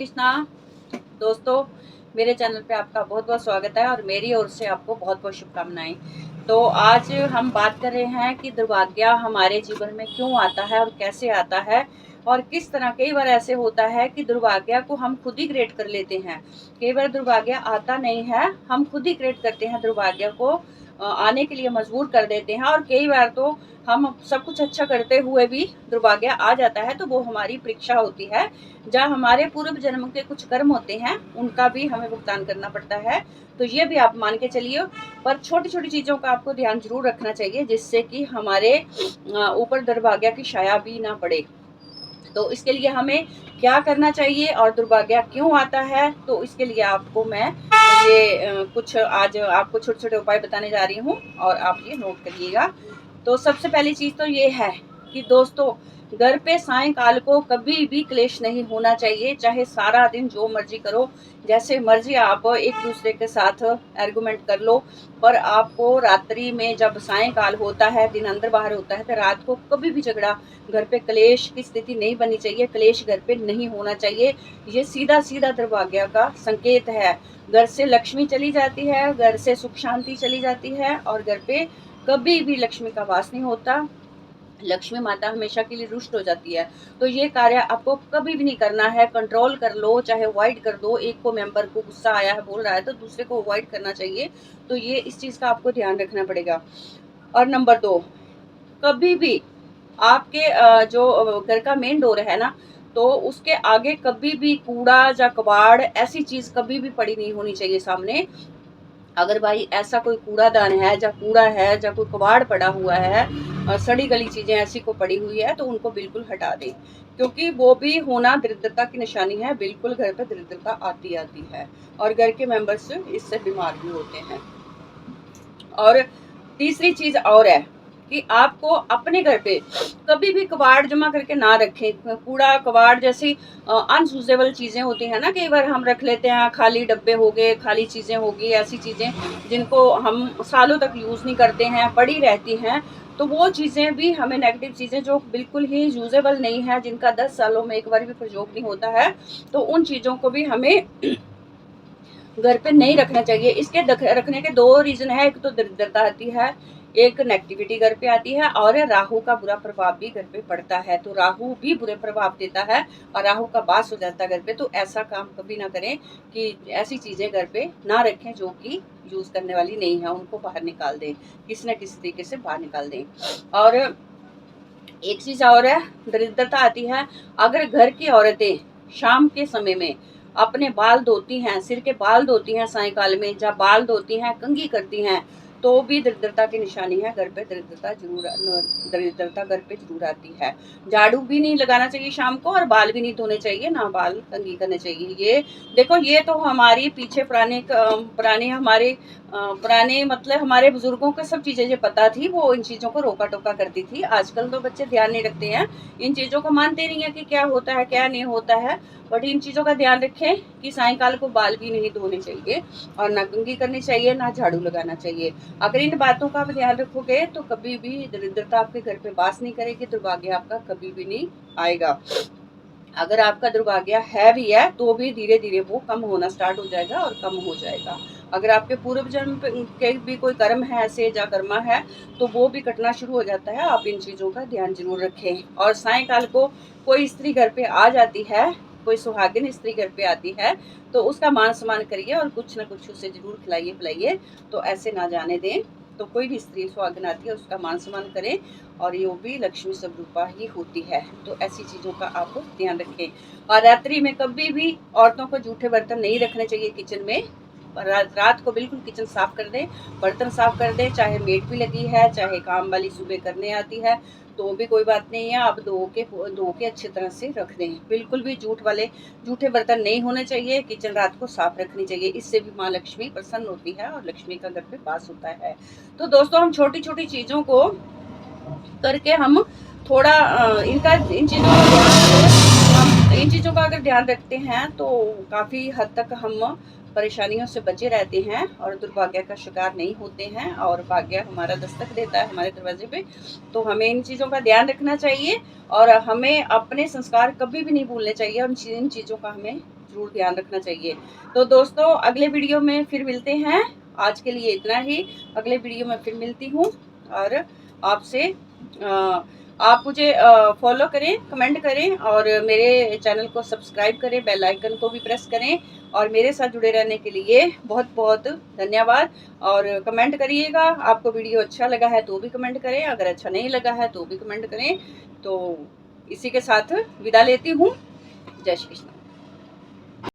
कृष्णा दोस्तों, मेरे चैनल पे आपका बहुत बहुत स्वागत है और मेरी ओर से आपको बहुत बहुत शुभकामनाएं। तो आज हम बात कर रहे हैं कि दुर्भाग्य हमारे जीवन में क्यों आता है और कैसे आता है और किस तरह। कई बार ऐसे होता है कि दुर्भाग्य को हम खुद ही क्रिएट कर लेते हैं। कई बार दुर्भाग्य आता नहीं है, हम खुद ही क्रिएट करते हैं, दुर्भाग्य को आने के लिए मजबूर कर देते हैं। और कई बार तो हम सब कुछ अच्छा करते हुए भी दुर्भाग्य आ जाता है, तो वो हमारी परीक्षा होती है जहाँ हमारे पूर्व जन्म के कुछ कर्म होते हैं, उनका भी हमें भुगतान करना पड़ता है। तो ये भी आप मान के चलिए, पर छोटी छोटी चीज़ों का आपको ध्यान जरूर रखना चाहिए जिससे कि हमारे ऊपर दुर्भाग्य की छाया भी ना पड़े। तो इसके लिए हमें क्या करना चाहिए और दुर्भाग्य क्यों आता है, तो इसके लिए आपको मैं ये कुछ आज आपको छोटे छोटे उपाय बताने जा रही हूँ और आप ये नोट करिएगा। तो सबसे पहली चीज़ तो ये है कि दोस्तों, घर पे सायंकाल को कभी भी क्लेश नहीं होना चाहिए। चाहे सारा दिन जो मर्जी करो, जैसे मर्जी आप एक दूसरे के साथ आर्गुमेंट कर लो, पर आपको रात्रि में जब सायंकाल होता है, दिन अंदर बाहर होता है, तो रात को कभी भी झगड़ा, घर पे क्लेश की स्थिति नहीं बनी चाहिए। क्लेश घर पे नहीं होना चाहिए। ये सीधा सीधा दुर्भाग्य का संकेत है। घर से लक्ष्मी चली जाती है, घर से सुख शांति चली जाती है और घर पे कभी भी लक्ष्मी का वास नहीं होता। लक्ष्मी माता हमेशा के लिए रुष्ट हो जाती है। तो ये कार्य आपको कभी भी नहीं करना है। कंट्रोल कर लो, चाहे अवॉइड कर दो। एक को मेंबर को गुस्सा आया है, बोल रहा है, तो दूसरे को अवॉइड करना चाहिए। तो ये इस चीज़ का आपको ध्यान रखना पड़ेगा। और नंबर 2, कभी भी आपके जो घर का मेन डोर है ना, तो उसके आगे कभी भी कूड़ा या कबाड़ ऐसी चीज़ कभी भी पड़ी नहीं होनी चाहिए सामने। अगर भाई ऐसा कोई कूड़ादान है या कूड़ा है या कोई कबाड़ पड़ा हुआ है, सड़ी गली चीजें ऐसी को पड़ी हुई है, तो उनको बिल्कुल हटा दें, क्योंकि वो भी होना दरिद्रता की निशानी है। बिल्कुल घर पे दरिद्रता आती है और घर के मेंबर्स इससे बीमार भी होते हैं। और तीसरी चीज और है कि आपको अपने घर पे कभी भी कबाड़ जमा करके ना रखें। कूड़ा कबाड़ जैसी अनयूजेबल चीज़ें होती हैं ना, कई बार हम रख लेते हैं, खाली डब्बे हो गए, खाली चीज़ें होगी, ऐसी चीज़ें जिनको हम सालों तक यूज़ नहीं करते हैं, पड़ी रहती हैं। तो वो चीज़ें भी हमें, नेगेटिव चीज़ें जो बिल्कुल ही यूजेबल नहीं है, जिनका 10 सालों में एक बार भी प्रयोग नहीं होता है, तो उन चीज़ों को भी हमें घर पे नहीं रखना चाहिए। इसके रखने के 2 रीजन है। एक तो दरिद्रता आती है, एक नेगेटिविटी घर पे आती है, और राहु का बुरा प्रभाव भी घर पे पड़ता है। तो राहु भी बुरे प्रभाव देता है और राहु का वास हो जाता है घर पे। तो ऐसा काम कभी ना करें कि ऐसी चीजें घर पे ना रखें जो कि यूज करने वाली नहीं है, उनको बाहर निकाल दें, किसी न किसी तरीके से बाहर निकाल दें। और एक चीज और है, दरिद्रता आती है अगर घर की औरतें शाम के समय में अपने बाल धोती हैं, सिर के बाल धोती हैं, सायंकाल में जब बाल धोती हैं, कंघी करती हैं, तो भी दरिद्रता की निशानी है। घर पे दरिद्रता घर पे जरूर आती है। झाड़ू भी नहीं लगाना चाहिए शाम को और बाल भी नहीं धोने चाहिए, ना बाल कंघी करने चाहिए। ये देखो, ये तो हमारी पीछे पुराने मतलब हमारे बुजुर्गों को सब चीजें जो पता थी, वो इन चीजों को रोका टोका करती थी। आजकल तो बच्चे ध्यान नहीं रखते हैं, इन चीजों को मानते नहीं है कि क्या होता है क्या नहीं होता है। बट इन चीजों का ध्यान रखें कि सायंकाल को बाल भी नहीं धोने चाहिए और ना कंघी करनी चाहिए, ना झाड़ू लगाना चाहिए। अगर इन बातों का आप ध्यान रखोगे तो कभी भी दरिद्रता आपके घर पे वास नहीं करेगी, दुर्भाग्य आपका कभी भी नहीं आएगा। अगर आपका दुर्भाग्य है भी है तो भी धीरे धीरे वो कम होना स्टार्ट हो जाएगा और कम हो जाएगा। अगर आपके पूर्व जन्म के भी कोई कर्म है, ऐसे या कर्मा है, तो वो भी कटना शुरू हो जाता है। आप इन चीज़ों का ध्यान जरूर रखें। और सायंकाल को कोई स्त्री घर पे आ जाती है, कोई सुहागिन स्त्री घर पे आती है, तो उसका मान सम्मान करिए और कुछ ना कुछ उसे जरूर खिलाइए पिलाइए। तो ऐसे ना जाने दें। तो कोई भी स्त्री सुहागिन आती है, उसका मान सम्मान करें, और ये भी लक्ष्मी स्वरूपा ही होती है। तो ऐसी चीज़ों का आप ध्यान रखें। और रात्रि में कभी भी औरतों को जूठे बर्तन नहीं रखने चाहिए किचन में। रात को बिल्कुल किचन साफ कर दें, बर्तन साफ कर दें, चाहे मेड भी लगी है, चाहे काम वाली सुबह करने आती है, तो भी कोई बात नहीं है। आप धो के अच्छी तरह से रख दें। बिल्कुल भी जूठे बर्तन नहीं होने चाहिए। किचन रात को साफ रखनी चाहिए। इससे भी माँ लक्ष्मी प्रसन्न होती है और लक्ष्मी का घर पे वास होता है। तो दोस्तों, हम छोटी छोटी चीज़ों को करके हम थोड़ा इन चीज़ों का अगर ध्यान रखते हैं तो काफ़ी हद तक हम परेशानियों से बचे रहते हैं और दुर्भाग्य का शिकार नहीं होते हैं, और भाग्य हमारा दस्तक देता है हमारे दरवाजे पे। तो हमें इन चीज़ों का ध्यान रखना चाहिए और हमें अपने संस्कार कभी भी नहीं भूलने चाहिए। इन चीज़ों का हमें ज़रूर ध्यान रखना चाहिए। तो दोस्तों अगले वीडियो में फिर मिलते हैं। आज के लिए इतना ही। अगले वीडियो में फिर मिलती हूँ और आपसे आप मुझे फॉलो करें, कमेंट करें और मेरे चैनल को सब्सक्राइब करें, बेल आइकन को भी प्रेस करें और मेरे साथ जुड़े रहने के लिए बहुत बहुत धन्यवाद। और कमेंट करिएगा, आपको वीडियो अच्छा लगा है तो भी कमेंट करें, अगर अच्छा नहीं लगा है तो भी कमेंट करें। तो इसी के साथ विदा लेती हूँ। जय श्री कृष्ण।